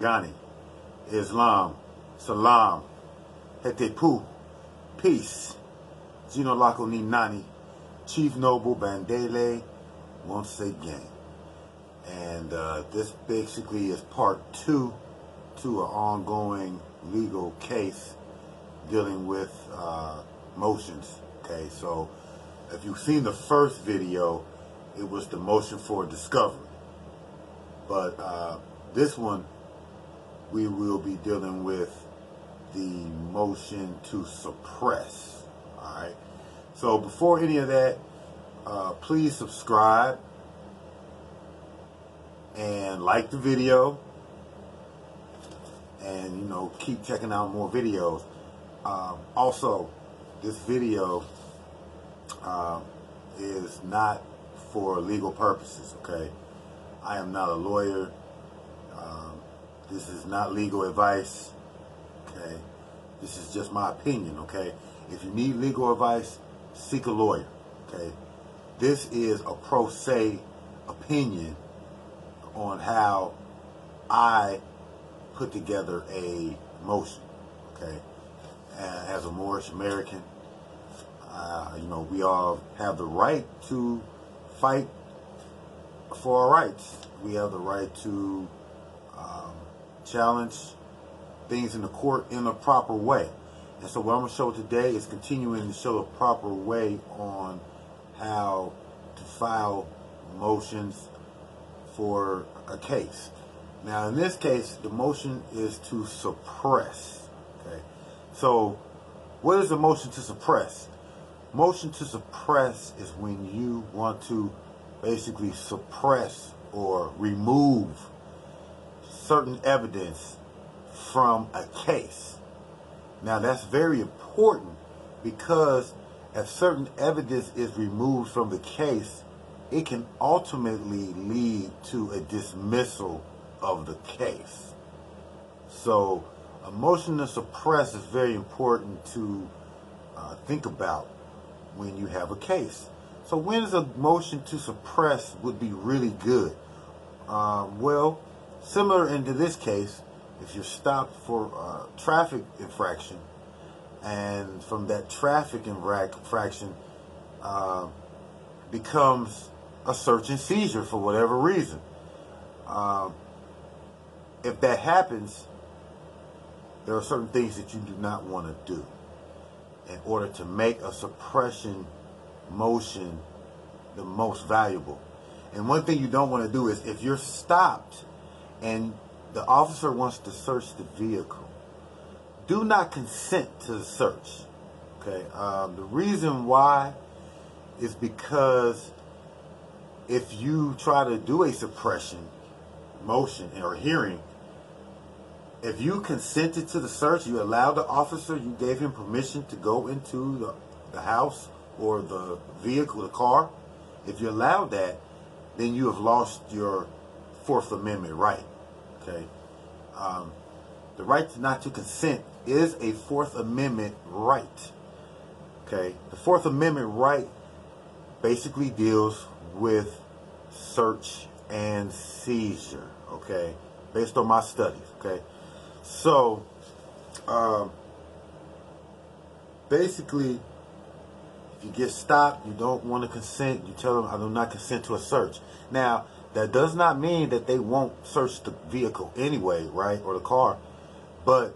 Agani, Islam, Salam, Hetepu, Peace, Gino Lako Ni Nani, Chief Noble Bandele, once again. And this basically is part 2 to an ongoing legal case dealing with motions. Okay, so if you've seen the first video, it was the motion for discovery. But this one, we will be dealing with the motion to suppress. Alright, so before any of that, please subscribe and like the video, and you know, keep checking out more videos. Also, this video is not for legal purposes. Okay, I am not a lawyer. This is not legal advice. Okay, this is just my opinion. Okay, if you need legal advice, seek a lawyer. Okay, this is a pro se opinion on how I put together a motion. Okay, as a Moorish American, you know, we all have the right to fight for our rights. We have the right to challenge things in the court in a proper way. And so what I'm going to show today is continuing to show a proper way on how to file motions for a case. Now in this case, the motion is to suppress. Okay, so what is a motion to suppress? Motion to suppress is when you want to basically suppress or remove certain evidence from a case. Now that's very important, because if certain evidence is removed from the case, it can ultimately lead to a dismissal of the case. So a motion to suppress is very important to think about when you have a case. So when is a motion to suppress would be really good? Well, similar into this case, if you're stopped for a traffic infraction, and from that traffic infraction becomes a search and seizure for whatever reason. If that happens, there are certain things that you do not want to do in order to make a suppression motion the most valuable. And one thing you don't want to do is, if you're stopped and the officer wants to search the vehicle, do not consent to the search. Okay, the reason why is because if you try to do a suppression motion or hearing, if you consented to the search, you allowed the officer, you gave him permission to go into the house or the vehicle, the car, if you allowed that, then you have lost your Fourth Amendment right. Okay, the right not to consent is a Fourth Amendment right. Okay, the Fourth Amendment right basically deals with search and seizure. Okay, based on my studies. Okay, so basically, if you get stopped, you don't want to consent, you tell them, I do not consent to a search. Now, that does not mean that they won't search the vehicle anyway, right, or the car, but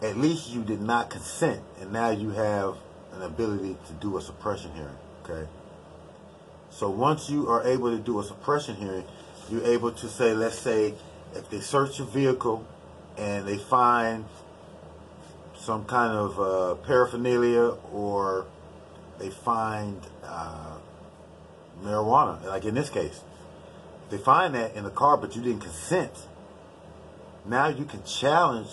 at least you did not consent, and now you have an ability to do a suppression hearing. Okay, so once you are able to do a suppression hearing, you're able to say, let's say, if they search your vehicle and they find some kind of paraphernalia, or they find marijuana, like in this case, they find that in the car, but you didn't consent. Now you can challenge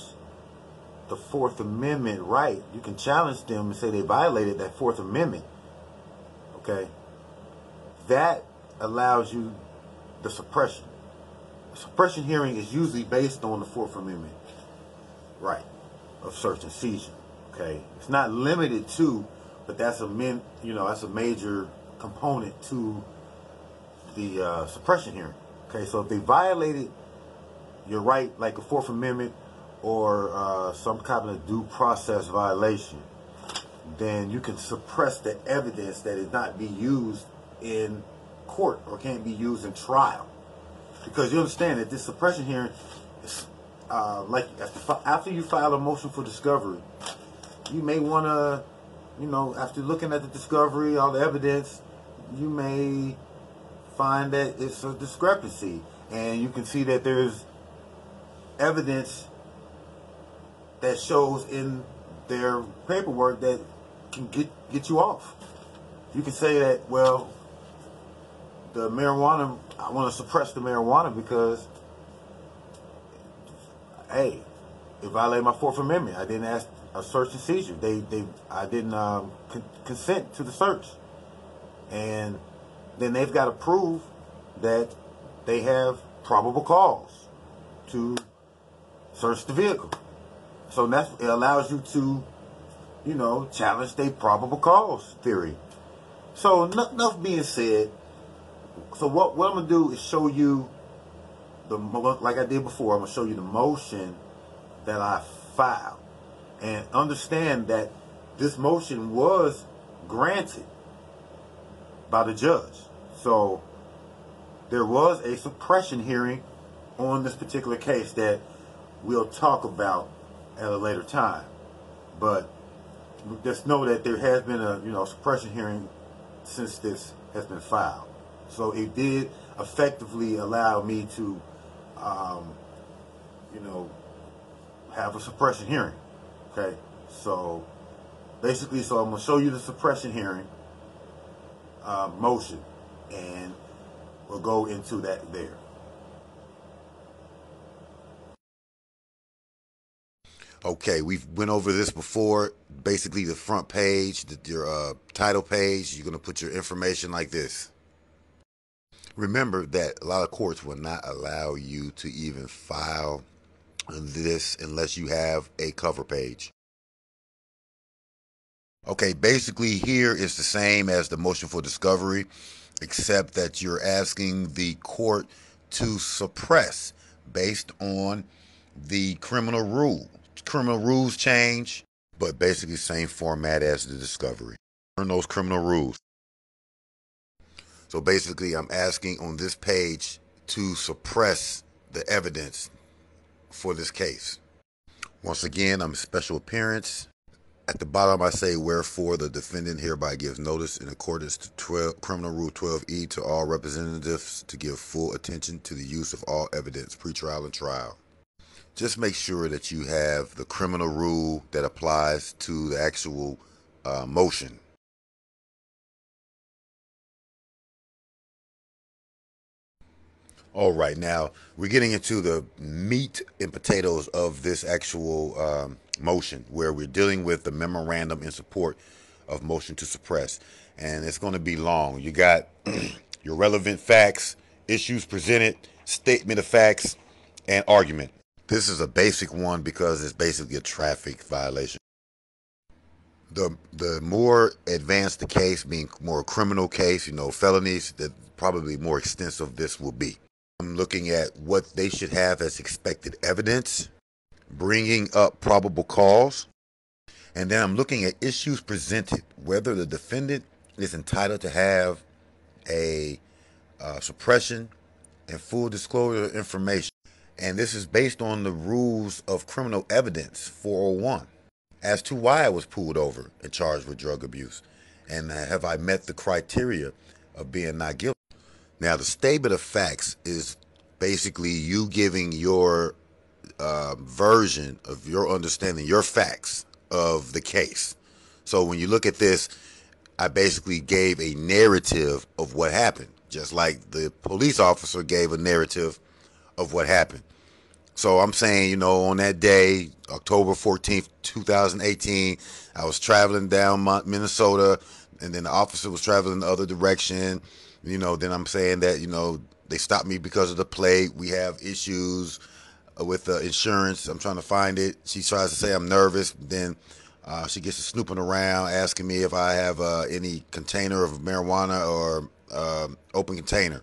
the Fourth Amendment right. You can challenge them and say they violated that Fourth Amendment. Okay, that allows you the suppression. A suppression hearing is usually based on the Fourth Amendment right of search and seizure. Okay, it's not limited to, but that's a that's a major component to the suppression hearing. Okay, so if they violated your right, like a Fourth Amendment or some kind of due process violation, then you can suppress the evidence that is not be used in court or can't be used in trial. Because you understand that this suppression hearing, like after you file a motion for discovery, you may want to, after looking at the discovery, all the evidence, you may find that it's a discrepancy. And you can see that there's evidence that shows in their paperwork that can get you off. You can say that, well, the marijuana, I want to suppress the marijuana because, hey, it violated my Fourth Amendment. I didn't ask a search and seizure. I didn't consent to the search. And then they've got to prove that they have probable cause to search the vehicle. So it allows you to, challenge their probable cause theory. So enough being said. So what I'm going to do is show you, like I did before, I'm going to show you the motion that I filed. And understand that this motion was granted by the judge. So there was a suppression hearing on this particular case that we'll talk about at a later time. But just know that there has been a suppression hearing since this has been filed. So it did effectively allow me to, have a suppression hearing. Okay, so basically, I'm going to show you the suppression hearing motion, and we'll go into that there. Okay, we've went over this before. Basically, the front page, your title page, you're going to put your information like this. Remember that a lot of courts will not allow you to even file this unless you have a cover page. Okay, basically here is the same as the motion for discovery, except that you're asking the court to suppress based on the criminal rule. Criminal rules change, but basically same format as the discovery. Learn those criminal rules. So basically I'm asking on this page to suppress the evidence for this case. Once again, I'm a special appearance. At the bottom I say, wherefore the defendant hereby gives notice in accordance to Criminal Rule 12E to all representatives to give full attention to the use of all evidence, pretrial and trial. Just make sure that you have the criminal rule that applies to the actual motion. All right, now we're getting into the meat and potatoes of this actual motion, where we're dealing with the memorandum in support of motion to suppress. And it's going to be long. You got your relevant facts, issues presented, statement of facts, and argument. This is a basic one because it's basically a traffic violation. The more advanced the case, being more criminal case, felonies, the probably more extensive this will be. I'm looking at what they should have as expected evidence, bringing up probable cause, and then I'm looking at issues presented, whether the defendant is entitled to have a suppression and full disclosure of information. And this is based on the rules of criminal evidence 401 as to why I was pulled over and charged with drug abuse, and have I met the criteria of being not guilty. Now, the statement of facts is basically you giving your version of your understanding, your facts of the case. So when you look at this, I basically gave a narrative of what happened, just like the police officer gave a narrative of what happened. So I'm saying, on that day, October 14th, 2018, I was traveling down Minnesota, and then the officer was traveling the other direction. Then I'm saying that, they stopped me because of the plate. We have issues with the insurance. I'm trying to find it. She tries to say I'm nervous. Then she gets to snooping around, asking me if I have any container of marijuana or open container.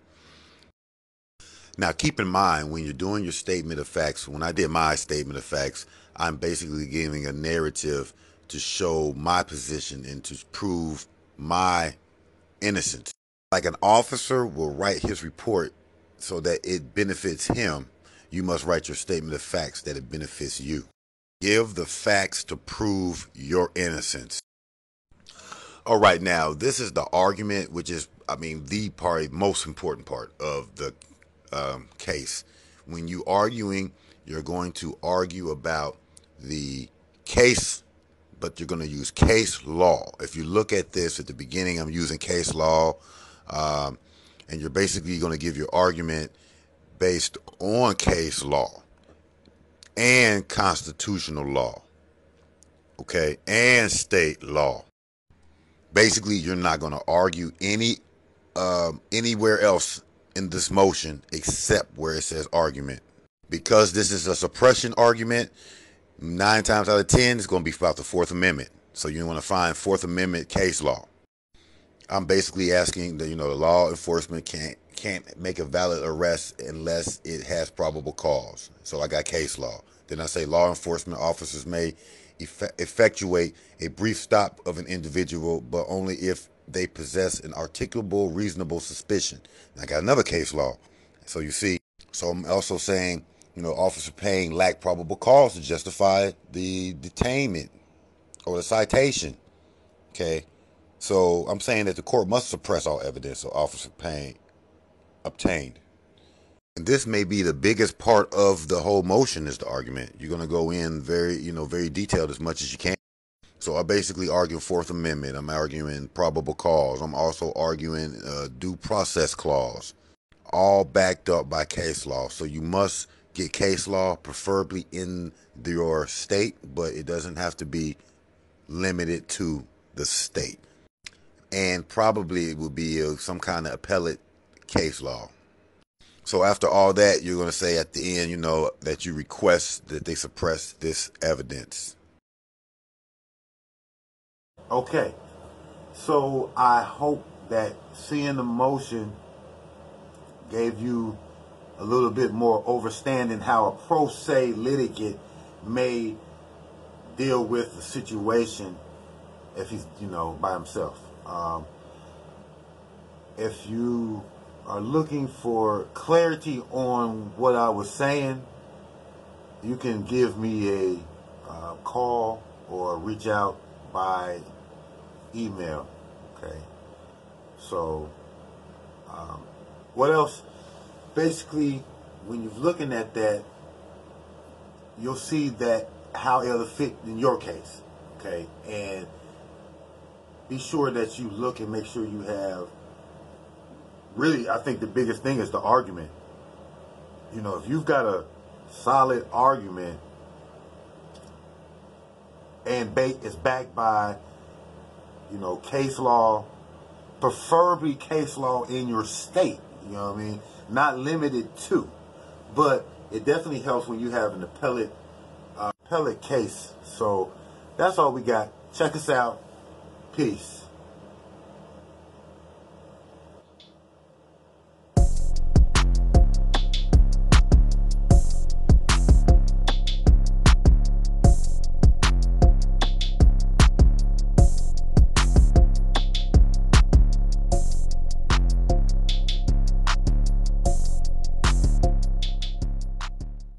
Now, keep in mind, when you're doing your statement of facts, when I did my statement of facts, I'm basically giving a narrative to show my position and to prove my innocence. Like an officer will write his report so that it benefits him, you must write your statement of facts that it benefits you. Give the facts to prove your innocence. All right, now, this is the argument, which is, the most important part of the case. When you arguing, you're going to argue about the case, but you're going to use case law. If you look at this at the beginning, I'm using case law, and you're basically going to give your argument based on case law and constitutional law, okay, and state law. Basically, you're not going to argue anywhere else in this motion except where it says argument. Because this is a suppression argument, 9 times out of 10 it's going to be about the Fourth Amendment. So you want to find Fourth Amendment case law. I'm basically asking that, the law enforcement can't make a valid arrest unless it has probable cause. So I got case law. Then I say law enforcement officers may effectuate a brief stop of an individual, but only if they possess an articulable, reasonable suspicion. And I got another case law. So you see, so I'm also saying, Officer Payne lacked probable cause to justify the detainment or the citation. Okay. So I'm saying that the court must suppress all evidence so Officer Payne obtained. And this may be the biggest part of the whole motion is the argument. You're going to go in very detailed as much as you can. So I basically argue Fourth Amendment. I'm arguing probable cause. I'm also arguing due process clause, all backed up by case law. So you must get case law, preferably in your state, but it doesn't have to be limited to the state. And probably it will be some kind of appellate case law. So after all that, you're going to say at the end, that you request that they suppress this evidence. Okay. So I hope that seeing the motion gave you a little bit more understanding how a pro se litigant may deal with the situation if he's, by himself. If you are looking for clarity on what I was saying, you can give me a call or reach out by email. Okay. So, what else? Basically, when you're looking at that, you'll see that how it'll fit in your case. Okay. And be sure that you look and make sure you have, really, I think the biggest thing is the argument. If you've got a solid argument and it's backed by, case law, preferably case law in your state, not limited to, but it definitely helps when you have an appellate case. So that's all we got. Check us out. Peace.